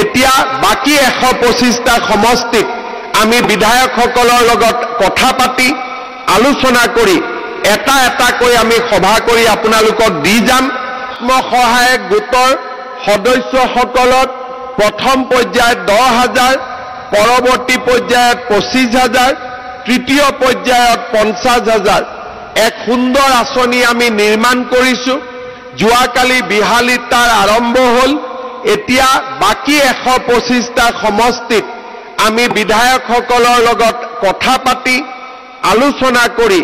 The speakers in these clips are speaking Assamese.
এতিয়া বাকি 125টা সমষ্টিত আমি বিধায়কসকলৰ লগত কথা পাতি আলোচনা কৰি এটা এটাকৈ আমি সভা কৰি আপোনালোকক দি যাম। আত্মসহায়ক গোটৰ সদস্যসকলক প্ৰথম পৰ্যায়ত 10,000, পৰৱৰ্তী পৰ্যায়ত 25,000, তৃতীয় পৰ্যায়ত 50,000 এক সুন্দৰ আঁচনি আমি নিৰ্মাণ কৰিছোঁ। যোৱাকালি বিহালীত তাৰ আৰম্ভ হ'ল। এতিয়া বাকি 125টা সমষ্টিত আমি বিধায়কসকলৰ লগত কথা পাতি আলোচনা কৰি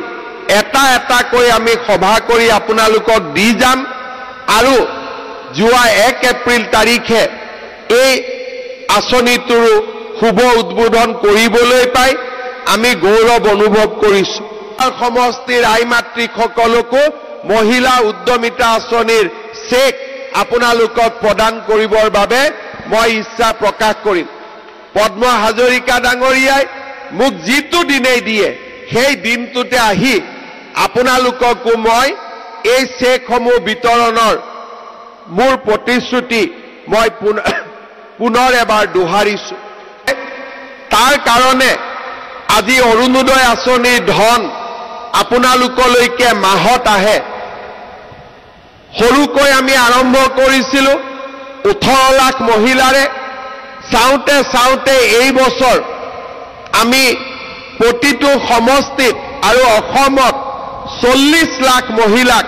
এটা এটাকৈ আমি সভা কৰি আপোনালোকক দি যাম আৰু যোৱা 1 এপ্ৰিল তাৰিখে এই আঁচনিটোৰ শুভ উদ্বোধন কৰিবলৈ পাই আমি গৌৰৱ অনুভৱ কৰিছোঁ। সমষ্টিৰ আই মাতৃসকলকো মহিলা উদ্যমিতা আঁচনিৰ চেক আপোনালোকক প্ৰদান কৰিবৰ বাবে মই ইচ্ছা প্ৰকাশ কৰিম। পদ্ম হাজৰিকা ডাঙৰীয়াই মোক যিটো দিনেই দিয়ে সেই দিনটোতে আহি আপোনালোককো মই এই চেকসমূহ বিতৰণৰ মোৰ প্ৰতিশ্ৰুতি মই পুনৰ এবাৰ দোহাৰিছোঁ। তাৰ কাৰণে আজি অৰুণোদয় আঁচনিৰ ধন আপোনালোকলৈকে মাহত আহে। সৰুকৈ আমি আৰম্ভ কৰিছিলোঁ 18 লাখ মহিলাৰে। চাওঁতে চাওঁতে এই বছৰ আমি প্ৰতিটো সমষ্টিত আৰু অসমত 40 লাখ মহিলাক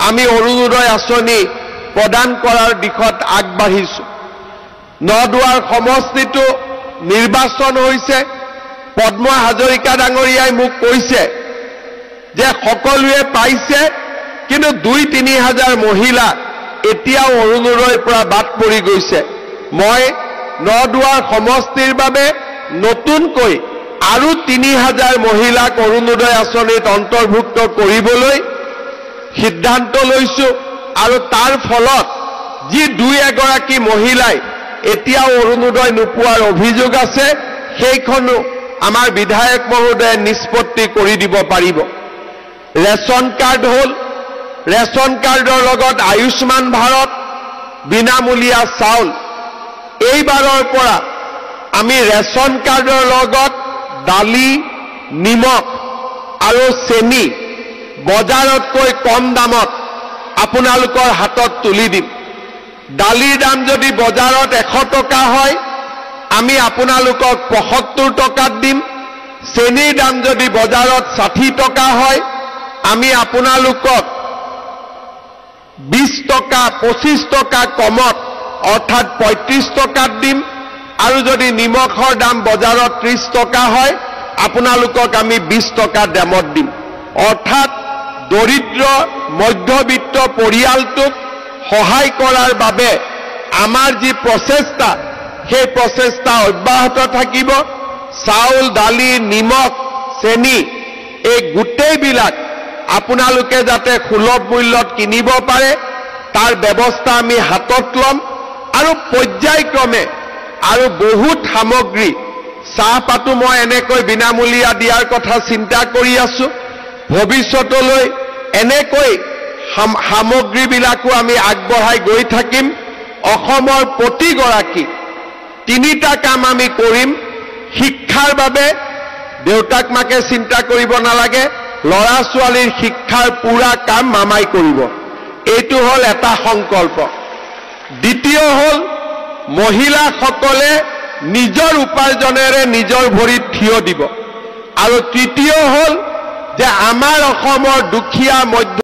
আমি অৰুণোদয় আঁচনি প্ৰদান কৰাৰ দিশত আগবাঢ়িছোঁ। নদুৱাৰ সমষ্টিটো নিৰ্বাচন হৈছে। পদ্ম হাজৰিকা ডাঙৰীয়াই মোক কৈছে যে সকলোৱে পাইছে, কিন্তু 2-3 হাজাৰ মহিলা এতিয়াও অৰুণোদয়ৰ পৰা বাদ পৰি গৈছে। মই নদুৱাৰ সমষ্টিৰ বাবে নতুনকৈ আৰু 3,000 মহিলাক অৰুণোদয় আঁচনিত অন্তৰ্ভুক্ত কৰিবলৈ সিদ্ধান্ত লৈছোঁ আৰু তাৰ ফলত যি 2-এগৰাকী মহিলাই এতিয়াও অৰুণোদয় নোপোৱাৰ অভিযোগ আছে সেইখনো আমাৰ বিধায়ক মহোদয়ে নিষ্পত্তি কৰি দিব পাৰিব। ৰেচন কাৰ্ড হ'ল, ৰেচন কাৰ্ডৰ লগত আয়ুষ্মান ভাৰত, বিনামূলীয়া চাউল। এইবাৰৰ পৰা আমি ৰেচন কাৰ্ডৰ লগত দালি, নিমখ আৰু চেনি বজাৰতকৈ কম দামত আপোনালোকৰ হাতত তুলি দিম। দালিৰ দাম যদি বজাৰত 100 টকা হয় আমি আপোনালোকক 75 টকাত দিম। চেনিৰ দাম যদি বজাৰত 60 টকা হয় আমি আপোনালোকক 20 টকা 25 টকা কমত অৰ্থাৎ 35 টকাত দিম। আৰু যদি নিমখৰ দাম বজাৰত 30 টকা হয় আপোনালোকক আমি 20 টকা দামত দিম। অৰ্থাৎ দৰিদ্ৰ মধ্যবিত্ত পৰিয়ালটোক সহায় কৰাৰ বাবে আমাৰ যি প্ৰচেষ্টা সেই প্ৰচেষ্টা অব্যাহত থাকিব। চাউল, দালি, নিমখ, চেনি এই গোটেইবিলাক আপোনালোকে যাতে সুলভ মূল্যত কিনিব পাৰে তাৰ ব্যৱস্থা আমি হাতত ল'ম আৰু পৰ্যায়ক্ৰমে আৰু বহুত সামগ্ৰী, চাহপাতো মই এনেকৈ বিনামূলীয়া দিয়াৰ কথা চিন্তা কৰি আছোঁ। ভৱিষ্যতলৈ এনেকৈ সামগ্ৰীবিলাকো আমি আগবঢ়াই গৈ থাকিম। অসমৰ প্ৰতিগৰাকী 3টা কাম আমি কৰিম। শিক্ষাৰ বাবে দেউতাক মাকে চিন্তা কৰিব নালাগে, ল'ৰা ছোৱালীৰ শিক্ষাৰ পুৰা কাম মামাই কৰিব। এইটো হ'ল এটা সংকল্প। দ্বিতীয় হ'ল মহিলাসকলে নিজৰ উপাৰ্জনেৰে নিজৰ ভৰিত থিয় দিব। আৰু তৃতীয় হ'ল যে আমাৰ অসমৰ দুখীয়া মধ্য